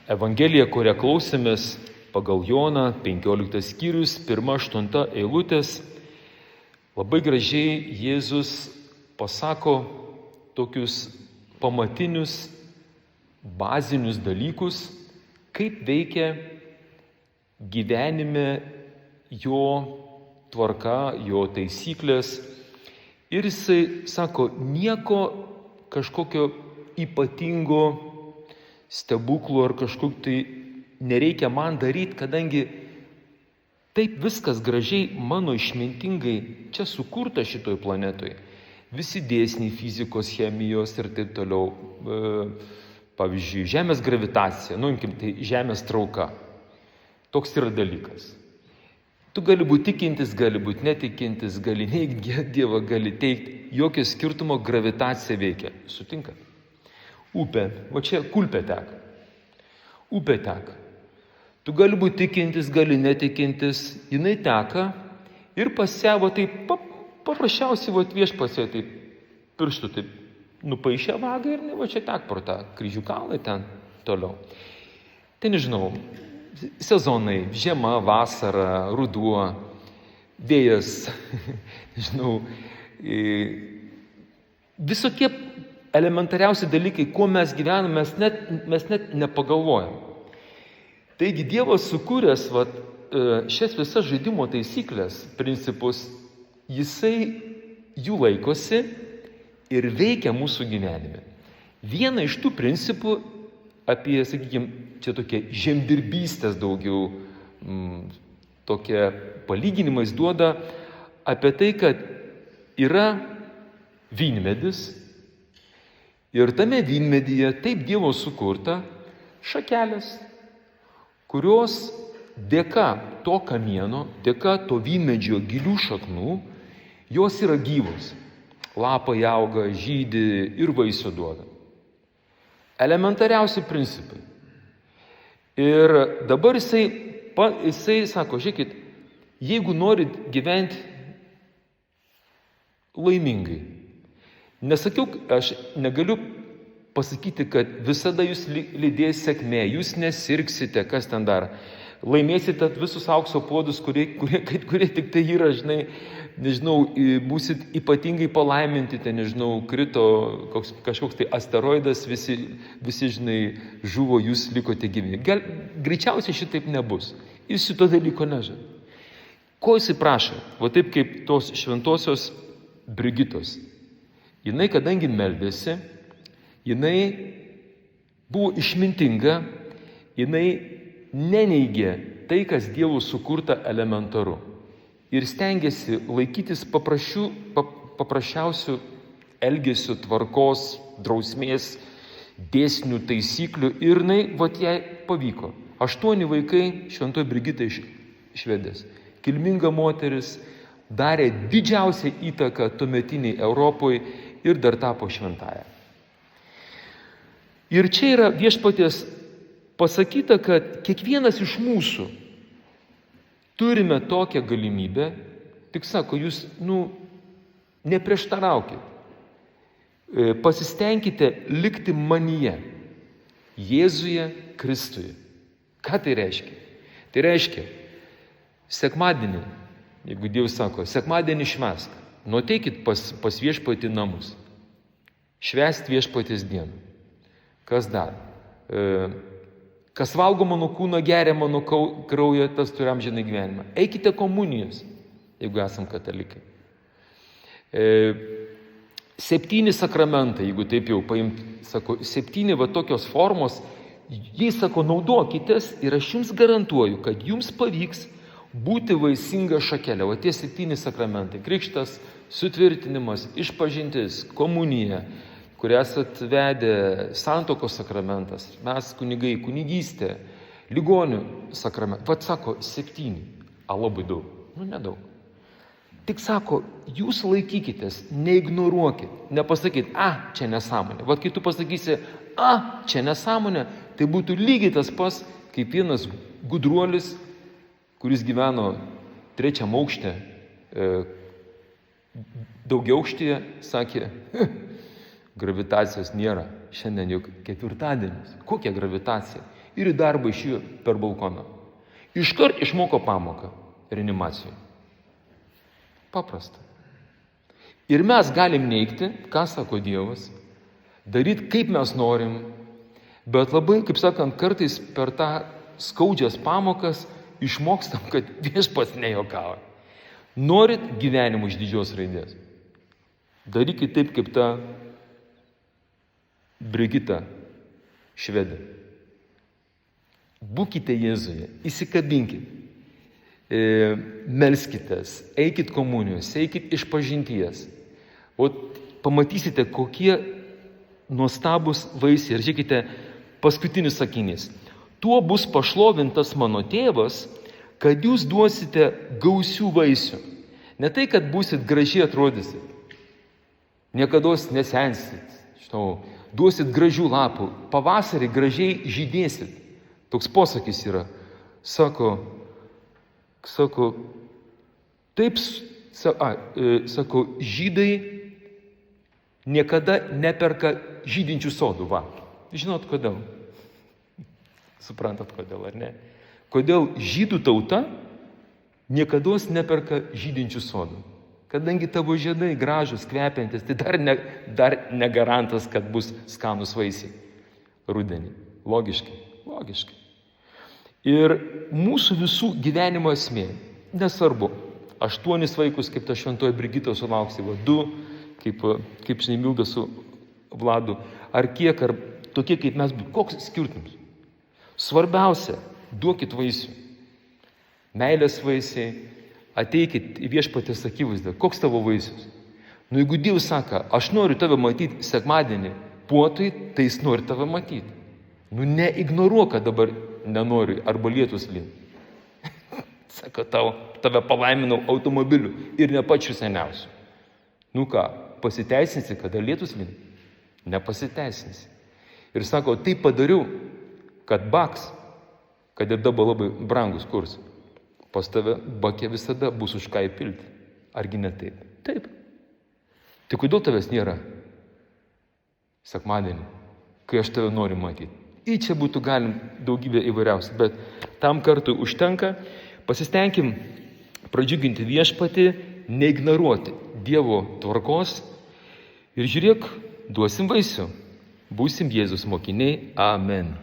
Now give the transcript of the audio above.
Evangelija, kurią klausėmės pagal Joną, 15 skyrius, 1-8 eilutės, labai gražiai Jėzus pasako tokius pamatinius, bazinius dalykus, kaip veikia gyvenime jo tvarka, jo taisyklės. Ir jisai sako, nieko kažkokio ypatingo stebuklų ar kažkokiu tai nereikia man daryti, kadangi taip viskas gražiai mano išmintingai čia sukurta šitoj planetoj. Visi dėsniai fizikos, chemijos ir taip toliau. Pavyzdžiui, Žemės gravitacija, tai Žemės trauka. Toks yra dalykas. Tu gali būti tikintis, gali būti netikintis, gali neigti Dievą, gali teikti. Jokio skirtumo, gravitacija veikia. Sutinka? Upė, va čia kulpė teka. Upė teka. Tu gali būti tikintis, gali netikintis, jinai teka ir pasiavo taip paprasčiausiai viešpats taip pirštų taip nupaišė vagą ir va čia tek pro tą kryžių kalną ten toliau. Tai nežinau, sezonai, žiema, vasara, ruduo, vėjas, nežinau, visokie elementariausi dalykai, kuo mes gyvename, mes net nepagalvojam. Taigi Dievas sukūręs šias visas žaidimo taisyklės, principus, jisai jų laikosi ir veikia mūsų gyvenime. Vieną iš tų principų apie, sakykime, čia tokie žemdirbystės daugiau, tokie palyginimais duoda apie tai, kad yra vynmedis ir tame vynmedyje taip Dievo sukurta šakelės, kurios dėka to kamieno, dėka to vynmedžio gilių šaknų, jos yra gyvos. Lapai auga, žydi ir vaisių duoda. Elementariausi principai. Ir dabar jisai sako, žiūrėkit, jeigu norit gyventi laimingai, nesakiau, aš negaliu pasakyti, kad visada jūs lydės sėkmė, jūs nesirgsite, kas ten dar. Laimėsite visus aukso puodus, kurie tik tai yra, nežinau, būsit ypatingai palaiminti, nežinau, krito kažkoks tai asteroidas, visi, žuvo, jūs likote gyvi. Greičiausiai šitaip nebus. Jis šito dalyko nežada. Ko jisai prašo? Va taip kaip tos šventosios Brigitos. Jinai, kadangi meldėsi, jinai buvo išmintinga, jinai neneigė tai, kas Dievo sukurta elementaru. Ir stengiasi laikytis paprasčiausių elgesių, tvarkos, drausmės, dėsnių, taisyklių. Ir jai pavyko. 8 vaikai šventoji Brigita iš Švedijos. Kilminga moteris, darė didžiausią įtaką tuometiniai Europoje ir dar tapo šventąja. Ir čia yra viešpaties pasakyta, kad kiekvienas iš mūsų turime tokią galimybę, tik sako, jūs, neprieštaraukit, pasistengkite likti manyje, Jėzuje Kristuje. Ką tai reiškia? Tai reiškia, sekmadienį, jeigu Dievas sako, sekmadienį švęsk, nuteikit pas viešpatį namus, švęst viešpatės dieną. Kas dar? Kas valgo mano kūną, geria mano kraują, tas turi amžiną gyvenimą. Eikite komunijos, jeigu esam katalikai. 7 sakramentai, jeigu taip jau paimt, sako, 7 tokios formos, jais sako, naudokitės ir aš jums garantuoju, kad jums pavyks būti vaisinga šakelė. O tie 7 sakramentai, krikštas, sutvirtinimas, išpažintis, komunija, kurią esat vedę, santuokos sakramentas, mes kunigai, kunigystė, ligonių sakramentas. Vat sako, 7, labai daug, nedaug. Tik sako, jūs laikykitės, neignoruokit, nepasakykit, čia nesąmonė. Vat kai tu pasakysi, čia nesąmonė, tai būtų lygiai tas pas, kaip vienas gudruolis, kuris gyveno 3 aukšte, daugiaaukštyje, sakė, gravitacijos nėra. Šiandien juk ketvirtadienis. Kokia gravitacija? ir į darbą išėjo per balkoną. Iškart išmoko pamoką reanimacijoje. Paprasta. Ir mes galim neigti, ką sako Dievas, daryti kaip mes norim, bet labai, kaip sakant, kartais per tą skaudžias pamokas išmokstam, kad Viešpats nejuokauja. Norit gyvenimo iš didžios raidės. Darykit taip, kaip ta Brigita švedė. Būkite Jėzuje, įsikabinkit, melskitės, eikit komunijos, eikit išpažinties. O pamatysite, kokie nuostabus vaisiai. Ir žiūrėkite, paskutinis sakinys. Tuo bus pašlovintas mano tėvas, kad jūs duosite gausių vaisių. Ne tai, kad būsit gražiai atrodysit, niekados nesensit, duosit gražių lapų, pavasarį gražiai žydėsit. Toks posakis yra. Sako, taip, sako, žydai niekada neperka žydinčių sodų. Va. Žinot kodėl? Suprantat kodėl, ar ne? Kodėl žydų tauta niekados neperka žydinčių sodų? Kadangi tavo žiedai gražus, kvepiantis, tai dar ne garantas, kad bus skanus vaisiai rudenį. Logiškai. Ir mūsų visų gyvenimo esmė, nesvarbu, 8 vaikus, kaip ta šventoji Brigita sulauksi, 2, kaip žinai, Milda su Vladu, ar kiek, ar tokie kaip mes, koks skirtumas? Svarbiausia, duokit vaisių. Meilės vaisiai, ateikit į Viešpaties akivaizdą. Koks tavo vaisius? Jeigu Dievas sako, aš noriu tave matyti sekmadienį puotui, tai jis nori tave matyti. Neignoruok, kad dabar nenori, arba lietus lyn. Sako, tave palaiminau automobiliu ir ne pačiu seniausiu. Pasiteisinsi, kada lietus lyn? Nepasiteisinsi. Ir sako, tai padariau, kad baks, kad ir dabar labai brangus kurs, pas tave bakė visada bus už ką įpilti. Argi ne taip? Taip. Tai kodėl tavęs nėra sekmadienį, kai aš tave noriu matyti? Ir čia būtų galim daugybė įvairiausių, bet tam kartui užtenka. Pasistengim pradžiuginti Viešpatį, neignoruoti Dievo tvarkos ir žiūrėk, duosim vaisių. Būsim Jėzus mokiniai. Amen.